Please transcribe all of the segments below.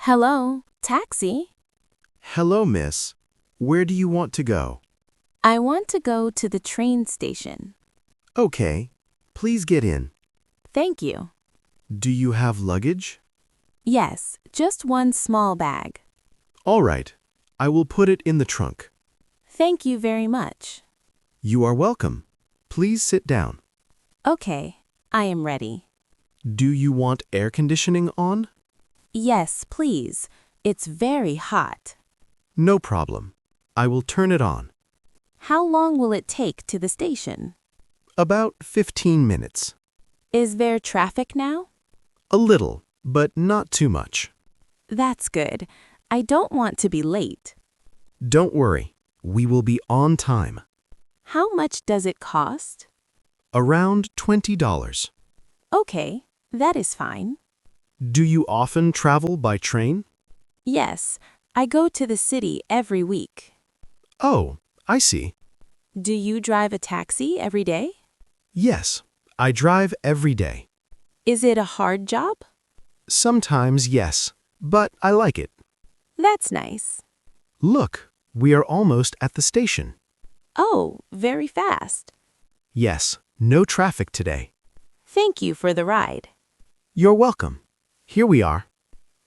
Hello, taxi. Hello, miss. Where do you want to go? I want to go to the train station. Okay, please get in. Thank you. Do you have luggage? Yes, just one small bag. All right, I will put it in the trunk. Thank you very much. You are welcome. Please sit down. Okay, I am ready. Do you want air conditioning on? Yes, please. It's very hot. No problem. I will turn it on. How long will it take to the station? About 15 minutes. Is there traffic now? A little, but not too much. That's good. I don't want to be late. Don't worry, we will be on time. How much does it cost? Around $20. Okay, that is fine. Do you often travel by train? Yes, I go to the city every week. Oh, I see. Do you drive a taxi every day? Yes, I drive every day. Is it a hard job? Sometimes yes, but I like it. That's nice. Look, we are almost at the station. Oh, very fast. Yes, no traffic today. Thank you for the ride. You're welcome. Here we are.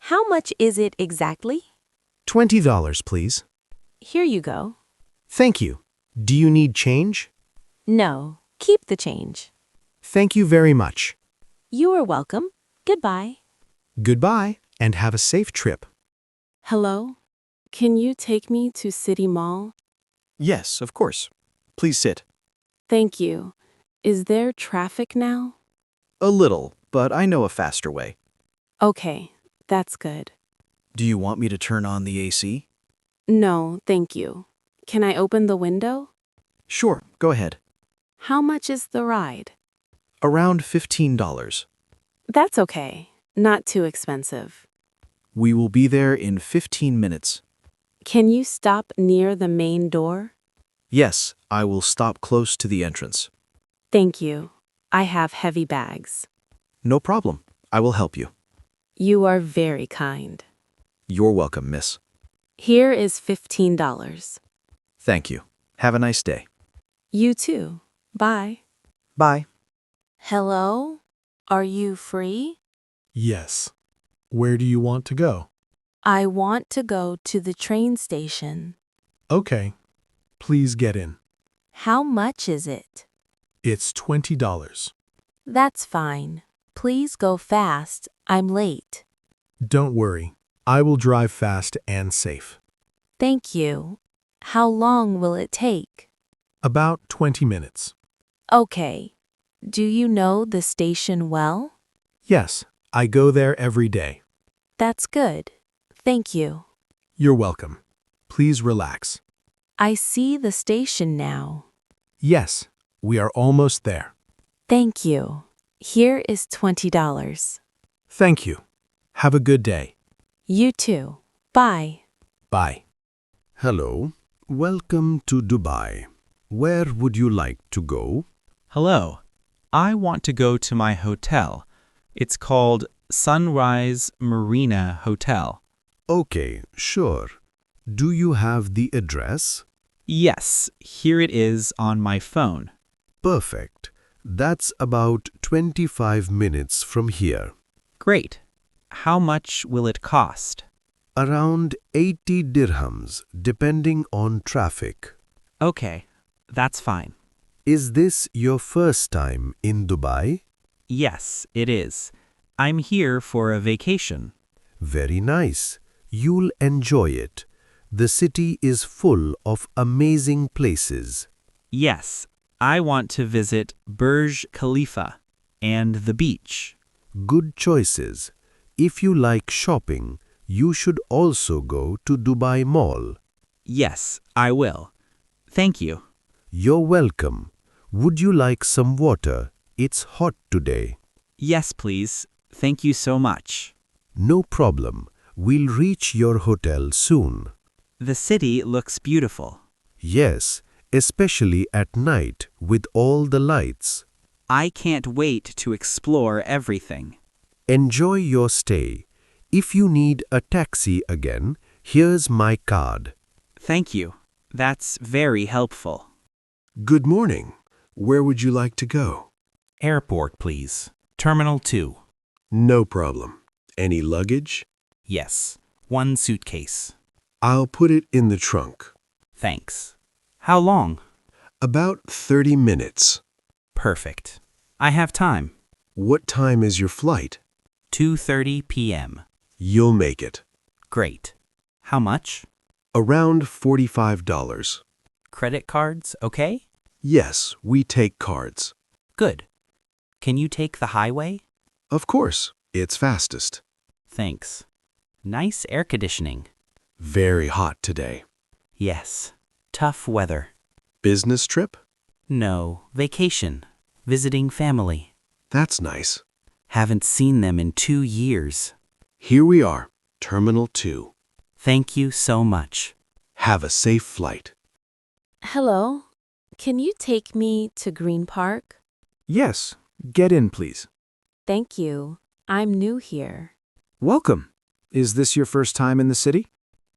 How much is it exactly? $20, please. Here you go. Thank you. Do you need change? No, keep the change. Thank you very much. You are welcome. Goodbye. Goodbye, and have a safe trip. Hello? Can you take me to City Mall? Yes, of course. Please sit. Thank you. Is there traffic now? A little, but I know a faster way. Okay, that's good. Do you want me to turn on the AC? No, thank you. Can I open the window? Sure, go ahead. How much is the ride? Around $15. That's okay. Not too expensive. We will be there in 15 minutes. Can you stop near the main door? Yes, I will stop close to the entrance. Thank you. I have heavy bags. No problem. I will help you. You are very kind. You're welcome, miss. Here is $15. Thank you. Have a nice day. You too. Bye. Bye. Hello? Are you free? Yes. Where do you want to go? I want to go to the train station. Okay. Please get in. How much is it? It's $20. That's fine. Please go fast. I'm late. Don't worry. I will drive fast and safe. Thank you. How long will it take? About 20 minutes. Okay. Do you know the station well? Yes, I go there every day. That's good. Thank you. You're welcome. Please relax. I see the station now. Yes, we are almost there. Thank you. Here is $20. Thank you. Have a good day. You too. Bye. Bye. Hello, welcome to Dubai. Where would you like to go? Hello. I want to go to my hotel. It's called Sunrise Marina Hotel. Okay, sure. Do you have the address? Yes, here it is on my phone. Perfect. That's about 25 minutes from here. Great. How much will it cost? Around 80 dirhams, depending on traffic. Okay, that's fine. Is this your first time in Dubai? Yes, it is. I'm here for a vacation. Very nice. You'll enjoy it. The city is full of amazing places. Yes, I want to visit Burj Khalifa and the beach. Good choices. If you like shopping, you should also go to Dubai Mall. Yes, I will. Thank you. You're welcome. Would you like some water? It's hot today. Yes, please. Thank you so much. No problem. We'll reach your hotel soon. The city looks beautiful. Yes, especially at night with all the lights. I can't wait to explore everything. Enjoy your stay. If you need a taxi again, here's my card. Thank you. That's very helpful. Good morning. Where would you like to go? Airport, please. Terminal 2. No problem. Any luggage? Yes. 1 suitcase. I'll put it in the trunk. Thanks. How long? About 30 minutes. Perfect. I have time. What time is your flight? 2:30 p.m. You'll make it. Great. How much? Around $45. Credit cards, okay? Yes, we take cards. Good. Can you take the highway? Of course, it's fastest. Thanks. Nice air conditioning. Very hot today. Yes. Tough weather. Business trip? No, vacation. Visiting family. That's nice. Haven't seen them in 2 years. Here we are, Terminal 2. Thank you so much. Have a safe flight. Hello. Can you take me to Green Park? Yes. Get in, please. Thank you. I'm new here. Welcome. Is this your first time in the city?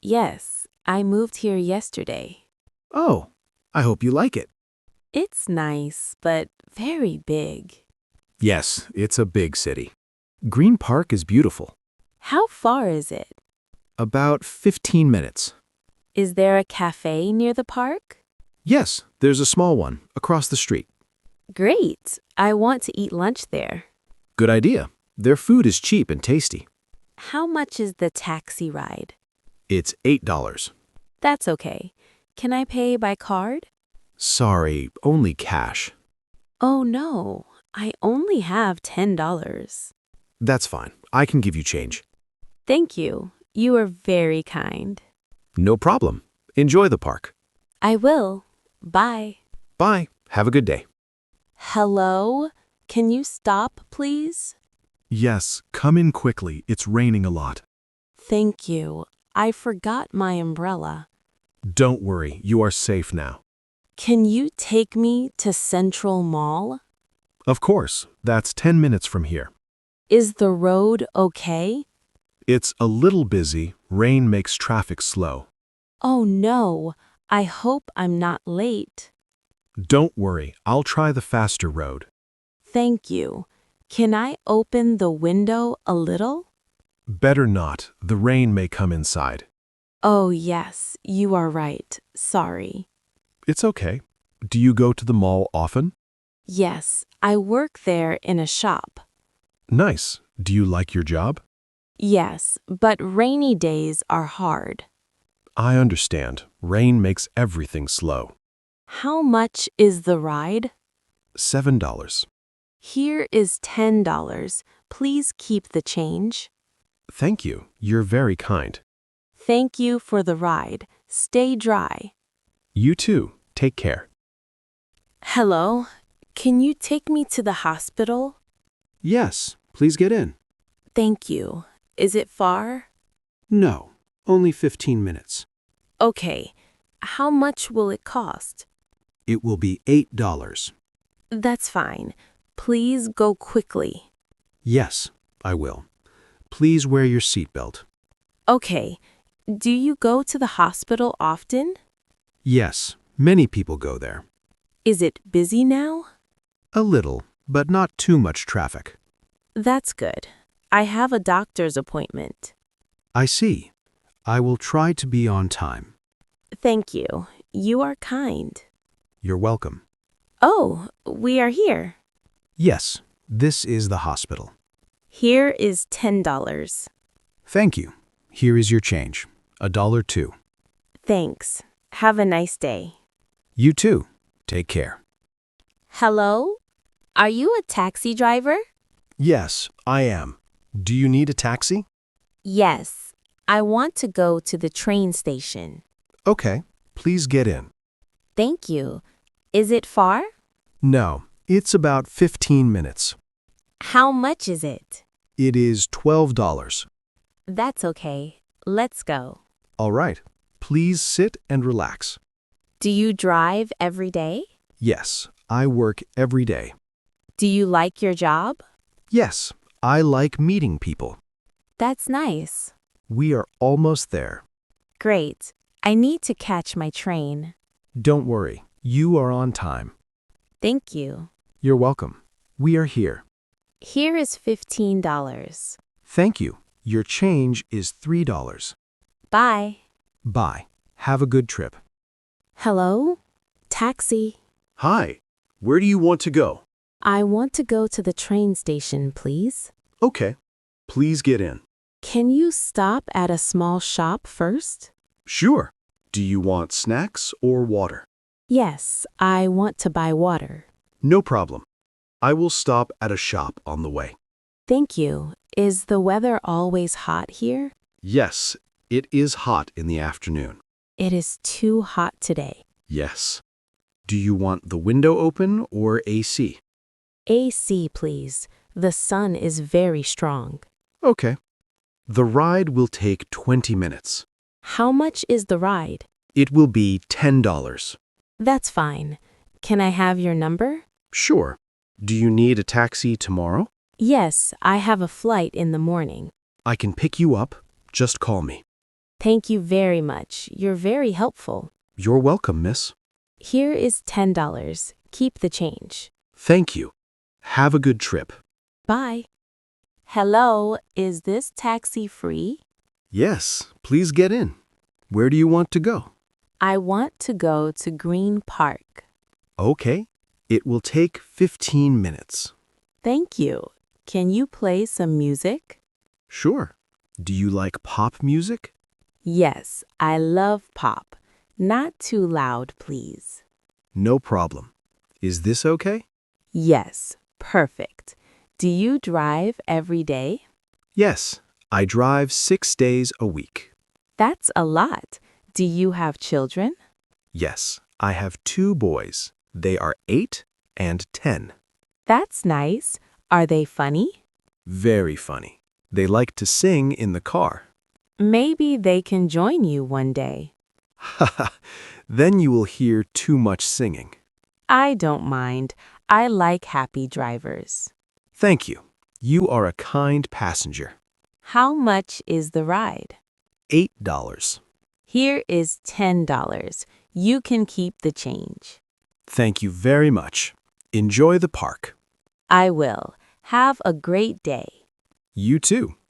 Yes, I moved here yesterday. Oh, I hope you like it. It's nice, but very big. Yes, it's a big city. Green Park is beautiful. How far is it? About 15 minutes. Is there a cafe near the park? Yes, there's a small one across the street. Great. I want to eat lunch there. Good idea. Their food is cheap and tasty. How much is the taxi ride? It's $8. That's okay. Can I pay by card? Sorry, only cash. Oh no, I only have $10. That's fine. I can give you change. Thank you. You are very kind. No problem. Enjoy the park. I will. Bye. Bye. Have a good day. Hello? Can you stop, please? Yes, come in quickly. It's raining a lot. Thank you. I forgot my umbrella. Don't worry, you are safe now. Can you take me to Central Mall? Of course, that's 10 minutes from here. Is the road okay? It's a little busy. Rain makes traffic slow. Oh no, I hope I'm not late. Don't worry, I'll try the faster road. Thank you. Can I open the window a little? Better not, the rain may come inside. Oh yes, you are right. Sorry. It's okay. Do you go to the mall often? Yes, I work there in a shop. Nice. Do you like your job? Yes, but rainy days are hard. I understand. Rain makes everything slow. How much is the ride? $7. Here is $10. Please keep the change. Thank you. You're very kind. Thank you for the ride. Stay dry. You too. Take care. Hello. Can you take me to the hospital? Yes, please get in. Thank you. Is it far? No, only 15 minutes. Okay. How much will it cost? It will be $8. That's fine. Please go quickly. Yes, I will. Please wear your seatbelt. Okay. Do you go to the hospital often? Yes, many people go there. Is it busy now? A little, but not too much traffic. That's good. I have a doctor's appointment. I see. I will try to be on time. Thank you. You are kind. You're welcome. Oh, we are here. Yes, this is the hospital. Here is $10. Thank you. Here is your change. $1 too. Thanks. Have a nice day. You too. Take care. Hello? Are you a taxi driver? Yes, I am. Do you need a taxi? Yes. I want to go to the train station. Okay, please get in. Thank you. Is it far? No, it's about 15 minutes. How much is it? It is $12. That's okay. Let's go. All right, please sit and relax. Do you drive every day? Yes, I work every day. Do you like your job? Yes, I like meeting people. That's nice. We are almost there. Great. I need to catch my train. Don't worry, you are on time. Thank you. You're welcome. We are here. Here is $15. Thank you. Your change is $3. Bye. Bye. Have a good trip. Hello? Taxi. Hi. Where do you want to go? I want to go to the train station, please. Okay. Please get in. Can you stop at a small shop first? Sure. Do you want snacks or water? Yes, I want to buy water. No problem. I will stop at a shop on the way. Thank you. Is the weather always hot here? Yes, it is hot in the afternoon. It is too hot today. Yes. Do you want the window open or AC? AC, please. The sun is very strong. Okay. The ride will take 20 minutes. How much is the ride? It will be $10. That's fine. Can I have your number? Sure. Do you need a taxi tomorrow? Yes, I have a flight in the morning. I can pick you up. Just call me. Thank you very much. You're very helpful. You're welcome, miss. Here is $10. Keep the change. Thank you. Have a good trip. Bye. Hello, is this taxi free? Yes, please get in. Where do you want to go? I want to go to Green Park. Okay. It will take 15 minutes. Thank you. Can you play some music? Sure. Do you like pop music? Yes, I love pop. Not too loud, please. No problem. Is this okay? Yes, perfect. Do you drive every day? Yes, I drive 6 days a week. That's a lot. Do you have children? Yes, I have 2 boys. They are 8 and 10. That's nice. Are they funny? Very funny. They like to sing in the car. Maybe they can join you one day. Haha, then you will hear too much singing. I don't mind. I like happy drivers. Thank you. You are a kind passenger. How much is the ride? $8. Here is $10. You can keep the change. Thank you very much. Enjoy the park. I will. Have a great day. You too.